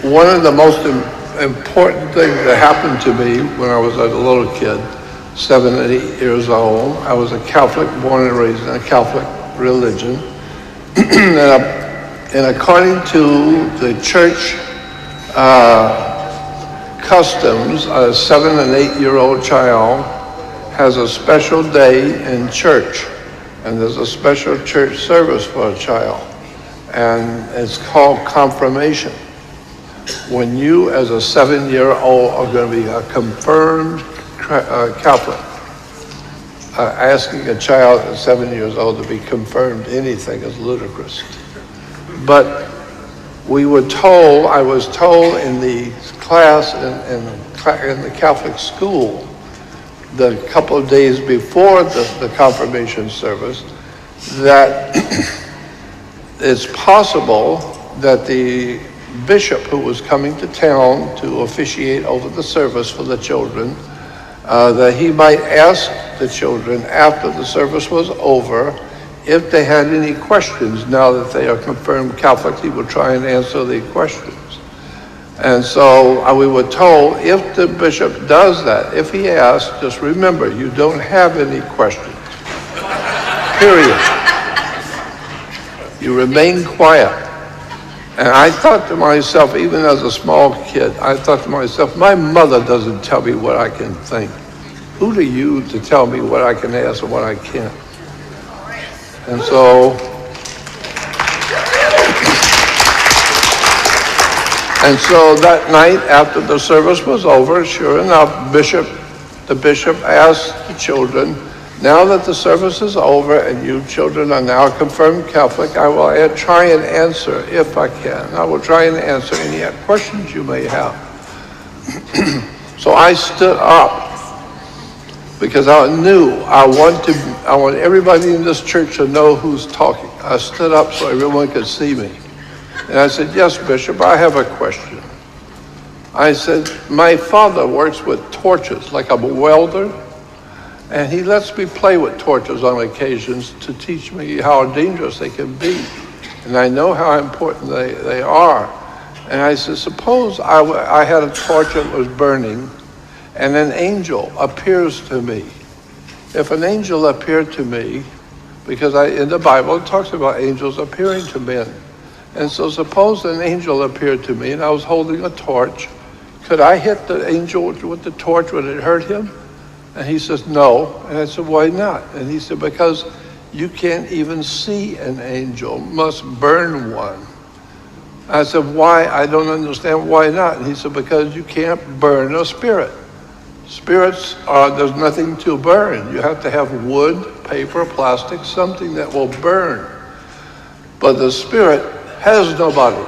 one of the most important things that happened to me when I was a little kid, 7 and 8 years old, I was a Catholic, born and raised in a Catholic religion. And according to the church customs, a 7 and 8 year old child has a special day in church. And there's a special church service for a child. And it's called confirmation. When you, as a 7-year-old, are going to be a confirmed Catholic, asking a child at 7 years old to be confirmed anything is ludicrous. But I was told in the class in the Catholic school, the couple of days before the confirmation service, that it's possible that the bishop who was coming to town to officiate over the service for the children, that he might ask the children after the service was over if they had any questions. Now that they are confirmed Catholics, he would try and answer the questions. And so we were told, if the bishop does that, if he asks, just remember, you don't have any questions. Period. You remain quiet. And I thought to myself, even as a small kid, I thought to myself, my mother doesn't tell me what I can think. Who are you to tell me what I can ask and what I can't? And so that night, after the service was over, sure enough, the bishop asked the children, now that the service is over and you children are now confirmed Catholic, I will try and answer, if I can, I will try and answer any questions you may have. So I stood up because I knew I want everybody in this church to know who's talking. I stood up so everyone could see me. And I said, yes, Bishop, I have a question. I said, my father works with torches, like I'm a welder, and he lets me play with torches on occasions to teach me how dangerous they can be. And I know how important they are. And I said, suppose I had a torch that was burning, and an angel appears to me. If an angel appeared to me, because in the Bible it talks about angels appearing to men. And so suppose an angel appeared to me and I was holding a torch. Could I hit the angel with the torch? Would it hurt him? And he says, no. And I said, why not? And he said, because you can't even see an angel, must burn one. I said, why? I don't understand why not. And he said, because you can't burn a spirit. Spirits there's nothing to burn. You have to have wood, paper, plastic, something that will burn. But the spirit has no body.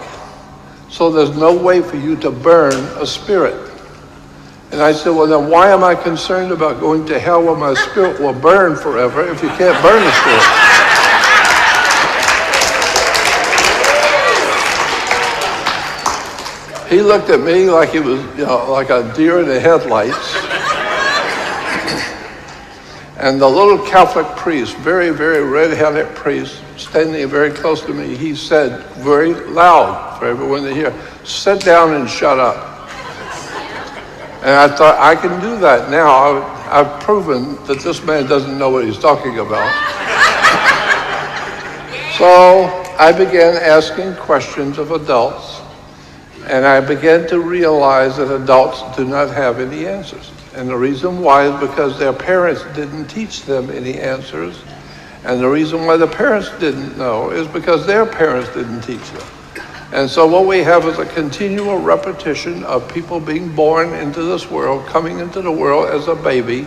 So there's no way for you to burn a spirit. And I said, well, then why am I concerned about going to hell where my spirit will burn forever if you can't burn a spirit? He looked at me like he was, like a deer in the headlights. And the little Catholic priest, very, very red-headed priest, standing very close to me, he said very loud for everyone to hear, sit down and shut up. And I thought, I can do that now. I've proven that this man doesn't know what he's talking about. So I began asking questions of adults, and I began to realize that adults do not have any answers. And the reason why is because their parents didn't teach them any answers. And the reason why the parents didn't know is because their parents didn't teach them. And so what we have is a continual repetition of people being born into this world, coming into the world as a baby,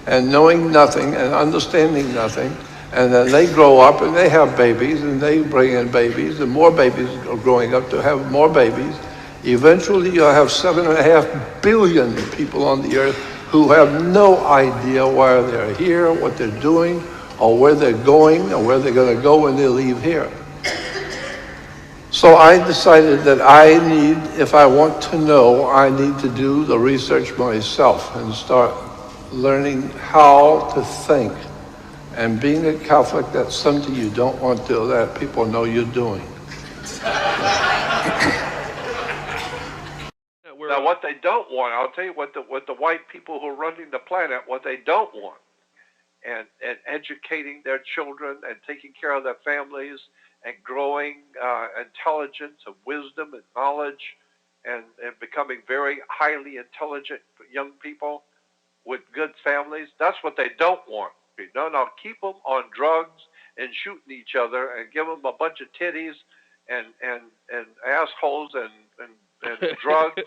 and knowing nothing and understanding nothing. And then they grow up and they have babies, and they bring in babies, and more babies are growing up to have more babies. Eventually you'll have 7.5 billion people on the earth who have no idea why they're here, what they're doing, or where they're going, or where they're going to go when they leave here. So I decided that if I want to know, I need to do the research myself and start learning how to think. And being a Catholic, that's something you don't want to let people know you're doing. what they don't want, I'll tell you what the white people who are running the planet, what they don't want, and educating their children and taking care of their families and growing intelligence and wisdom and knowledge and becoming very highly intelligent young people with good families. That's what they don't want. No, keep them on drugs and shooting each other and give them a bunch of titties and assholes and drugs.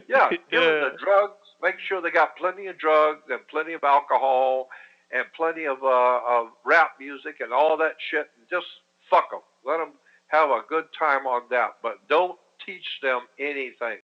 Yeah, give them the drugs. Make sure they got plenty of drugs and plenty of alcohol and plenty of rap music and all that shit. And just fuck them. Let them have a good time on that. But don't teach them anything.